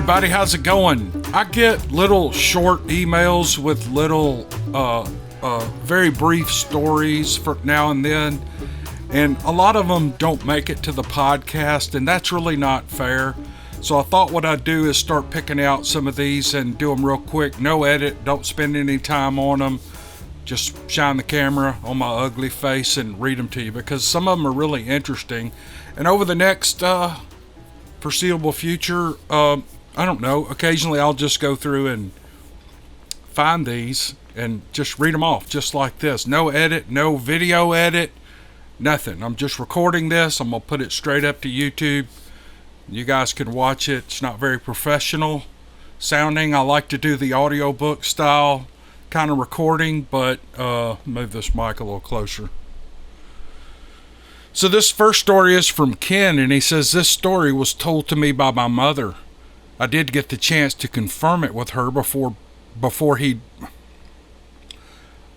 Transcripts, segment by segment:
everybody, how's it going? I get little short emails with little very brief stories for now and then, and a lot of them don't make it to the podcast, and that's really not fair. So I thought what I'd do is start picking out some of these and do them real quick. No edit, don't spend any time on them. Just shine the camera on my ugly face and read them to you, because some of them are really interesting. And over the next foreseeable future, I don't know, occasionally I'll just go through and find these and just read them off just like this. No edit, no video edit, nothing. I'm just recording this. I'm going to put it straight up to YouTube. You guys can watch it. It's not very professional sounding. I like to do the audiobook style kind of recording, but move this mic a little closer. So this first story is from Ken, and he says, this story was told to me by my mother. I did get the chance to confirm it with her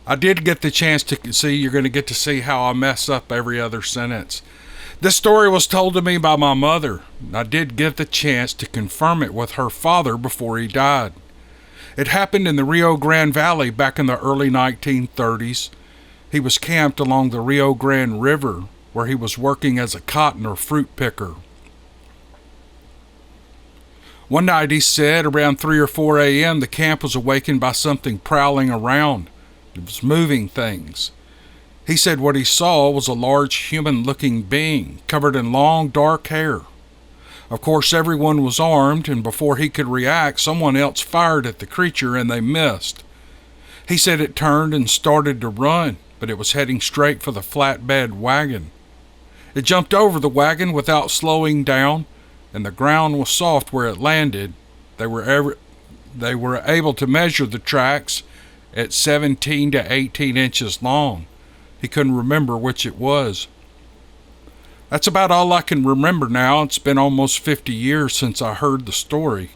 I did get the chance to see, you're going to get to see how I mess up every other sentence. This story was told to me by my mother. I did get the chance to confirm it with her father before he died. It happened in the Rio Grande Valley back in the early 1930s. He was camped along the Rio Grande River where he was working as a cotton or fruit picker. One night, he said, around 3 or 4 a.m., the camp was awakened by something prowling around. It was moving things. He said what he saw was a large human-looking being covered in long, dark hair. Of course, everyone was armed, and before he could react, someone else fired at the creature, and they missed. He said it turned and started to run, but it was heading straight for the flatbed wagon. It jumped over the wagon without slowing down, and the ground was soft where it landed. They were able to measure the tracks at 17 to 18 inches long. He couldn't remember which it was. That's about all I can remember now. It's been almost 50 years since I heard the story.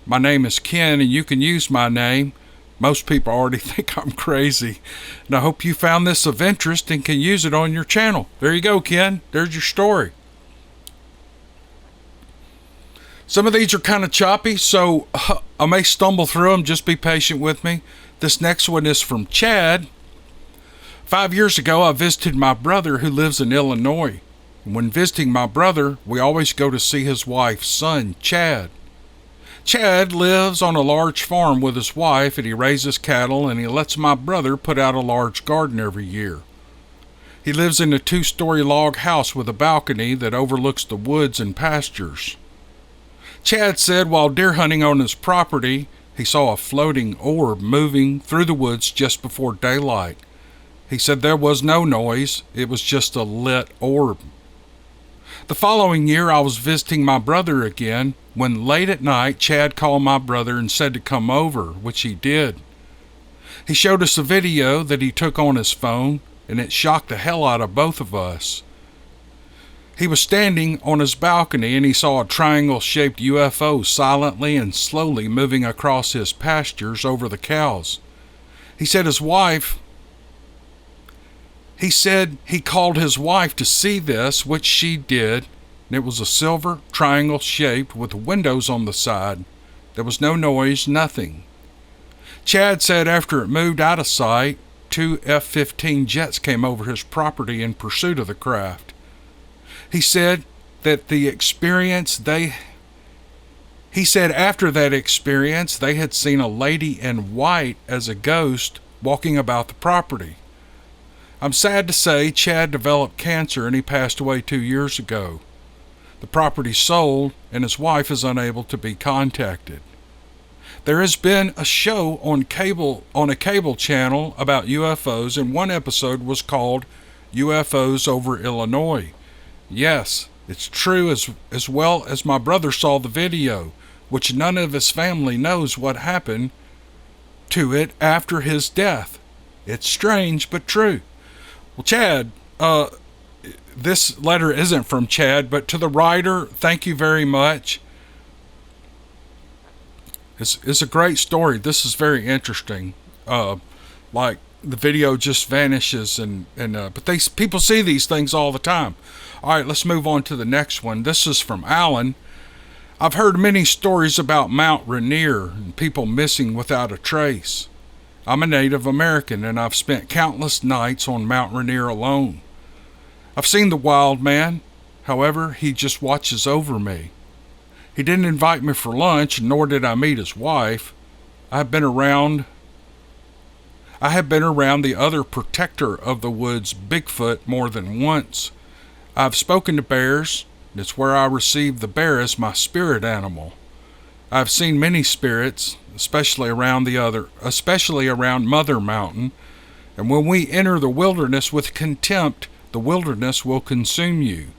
My name is Ken, and you can use my name. Most people already think I'm crazy. And I hope you found this of interest and can use it on your channel. There you go, Ken. There's your story. Some of these are kind of choppy, so I may stumble through them. Just be patient with me. This next one is from Chad. 5 years ago, I visited my brother who lives in Illinois. When visiting my brother, we always go to see his wife's son, Chad. Chad lives on a large farm with his wife, and he raises cattle, and he lets my brother put out a large garden every year. He lives in a 2-story log house with a balcony that overlooks the woods and pastures. Chad said while deer hunting on his property, he saw a floating orb moving through the woods just before daylight. He said there was no noise, it was just a lit orb. The following year, I was visiting my brother again, when late at night, Chad called my brother and said to come over, which he did. He showed us a video that he took on his phone, and it shocked the hell out of both of us. He was standing on his balcony, and he saw a triangle-shaped UFO silently and slowly moving across his pastures over the cows. He said he called his wife to see this, which she did, and it was a silver triangle shaped with windows on the side. There was no noise, nothing. Chad said after it moved out of sight, 2 F-15 jets came over his property in pursuit of the craft. He said after that experience, they had seen a lady in white as a ghost walking about the property. I'm sad to say Chad developed cancer and he passed away 2 years ago. The property sold and his wife is unable to be contacted. There has been a show on a cable channel about UFOs, and one episode was called UFOs over Illinois. Yes, it's true, as well as my brother saw the video, which none of his family knows what happened to it after his death. It's strange, but true. Well, Chad, this letter isn't from Chad, but to the writer, thank you very much. It's a great story. This is very interesting. Like the video just vanishes, but people see these things all the time. All right, let's move on to the next one. This is from Alan. I've heard many stories about Mount Rainier and people missing without a trace. I'm a Native American and I've spent countless nights on Mount Rainier alone. I've seen the wild man, however, he just watches over me. He didn't invite me for lunch, nor did I meet his wife. I have been around the other protector of the woods, Bigfoot, more than once. I've spoken to bears, and it's where I received the bear as my spirit animal. I've seen many spirits, especially around Mother Mountain, and when we enter the wilderness with contempt, the wilderness will consume you.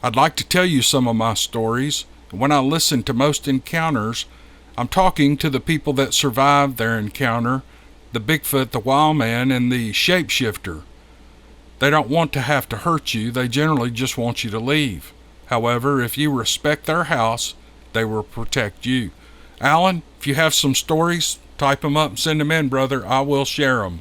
I'd like to tell you some of my stories, and when I listen to most encounters, I'm talking to the people that survived their encounter, the Bigfoot, the wild man, and the shapeshifter. They don't want to have to hurt you, they generally just want you to leave. However, if you respect their house, they will protect you. Alan, if you have some stories, type them up and send them in, brother. I will share them.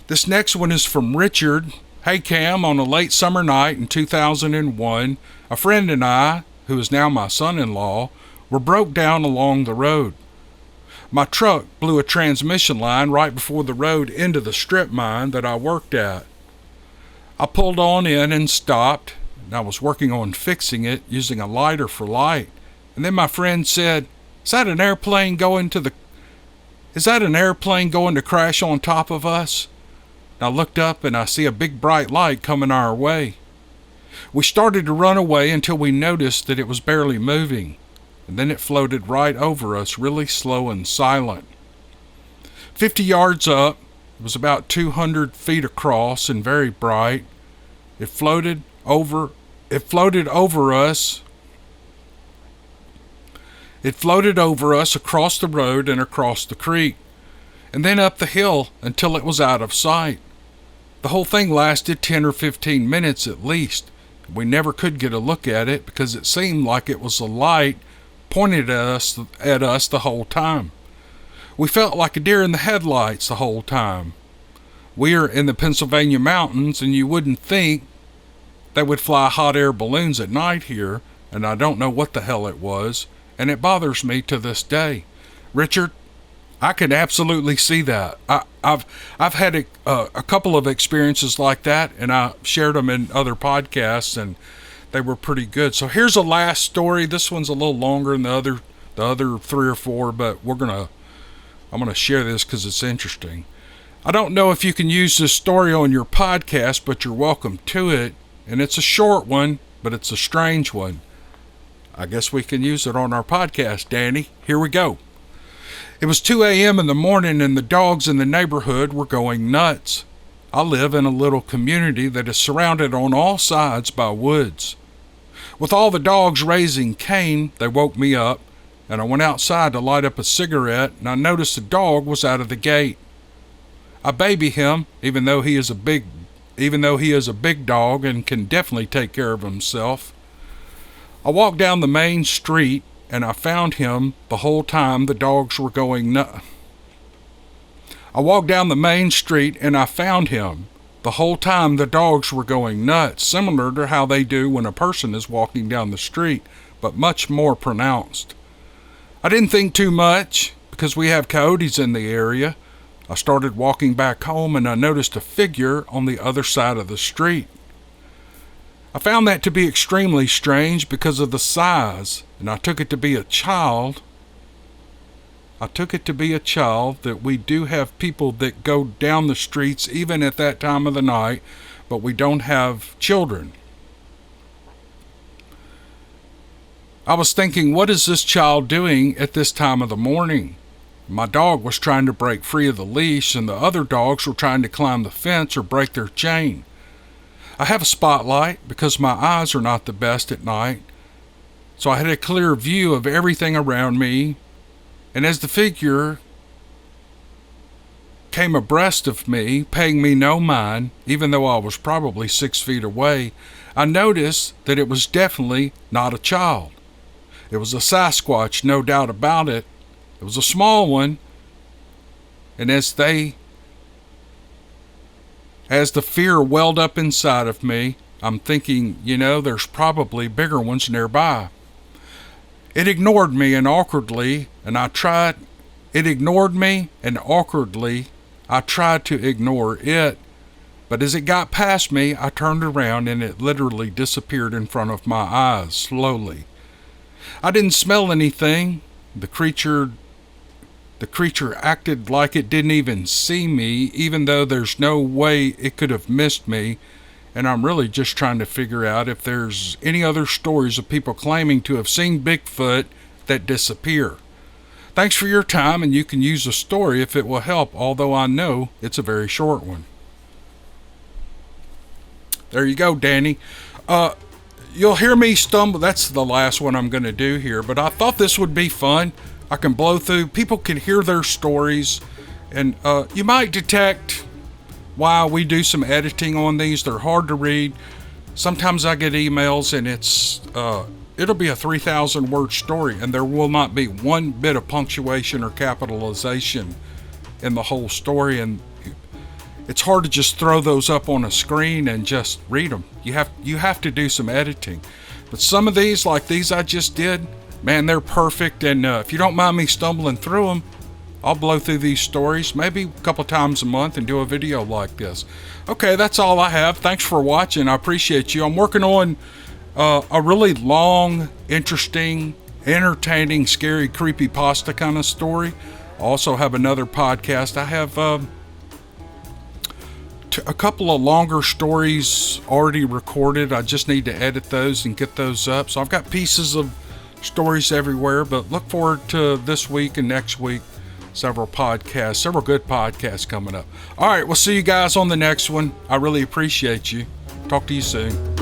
This next one is from Richard. Hey Cam, on a late summer night in 2001, a friend and I, who is now my son-in-law, were broke down along the road. My truck blew a transmission line right before the road into the strip mine that I worked at. I pulled on in and stopped, and I was working on fixing it using a lighter for light. And then my friend said, Is that an airplane going to crash on top of us? And I looked up and I see a big bright light coming our way. We started to run away until we noticed that it was barely moving, and then it floated right over us, really slow and silent. 50 yards up, it was about 200 feet across and very bright. It floated over us. It floated over us across the road and across the creek, and then up the hill until it was out of sight. The whole thing lasted 10 or 15 minutes at least. We never could get a look at it because it seemed like it was a light pointed at us the whole time. We felt like a deer in the headlights the whole time. We are in the Pennsylvania mountains, and you wouldn't think they would fly hot air balloons at night here, and I don't know what the hell it was, and it bothers me to this day. Richard, I can absolutely see that. I've had a couple of experiences like that, and I shared them in other podcasts, and they were pretty good. So here's a last story. This one's a little longer than the other 3 or 4, but I'm gonna share this because it's interesting. I don't know if you can use this story on your podcast, but you're welcome to it. And it's a short one, but it's a strange one. I guess we can use it on our podcast, Danny. Here we go. It was 2 a.m. in the morning and the dogs in the neighborhood were going nuts. I live in a little community that is surrounded on all sides by woods. With all the dogs raising Cain, they woke me up, and I went outside to light up a cigarette, and I noticed the dog was out of the gate. I baby him, even though he is a big dog and can definitely take care of himself. I walked down the main street, and I found him the whole time the dogs were going nuts. I walked down the main street, and I found him the whole time the dogs were going nuts, similar to how they do when a person is walking down the street, but much more pronounced. I didn't think too much, because we have coyotes in the area. I started walking back home, and I noticed a figure on the other side of the street. I found that to be extremely strange because of the size, and I took it to be a child. That we do have people that go down the streets even at that time of the night, but we don't have children. I was thinking, what is this child doing at this time of the morning? My dog was trying to break free of the leash, and the other dogs were trying to climb the fence or break their chain. I have a spotlight because my eyes are not the best at night, so I had a clear view of everything around me, and as the figure came abreast of me, paying me no mind, even though I was probably 6 feet away, I noticed that it was definitely not a child. It was a Sasquatch, no doubt about it. It was a small one, and as the fear welled up inside of me, I'm thinking, there's probably bigger ones nearby. It ignored me and awkwardly, and I tried. It ignored me and awkwardly, I tried to ignore it. But as it got past me, I turned around and it literally disappeared in front of my eyes, slowly. I didn't smell anything. The creature acted like it didn't even see me, even though there's no way it could have missed me. And I'm really just trying to figure out if there's any other stories of people claiming to have seen Bigfoot that disappear. Thanks for your time, and you can use a story if it will help, although I know it's a very short one. There you go, Danny. You'll hear me stumble. That's the last one I'm going to do here, but I thought this would be fun. I can blow through. People can hear their stories, and you might detect why we do some editing on these. They're hard to read. Sometimes I get emails, and it'll be a 3,000 word story, and there will not be one bit of punctuation or capitalization in the whole story, and it's hard to just throw those up on a screen and just read them. You have to do some editing. But some of these, like these I just did, man, they're perfect. And if you don't mind me stumbling through them, I'll blow through these stories maybe a couple times a month and do a video like this. Okay, that's all I have. Thanks for watching. I appreciate you. I'm working on a really long, interesting, entertaining, scary, creepypasta kind of story. I also have another podcast. I have a couple of longer stories already recorded. I just need to edit those and get those up. So I've got pieces of stories everywhere, but look forward to this week and next week. Several good podcasts coming up. All right, we'll see you guys on the next one. I really appreciate you. Talk to you soon.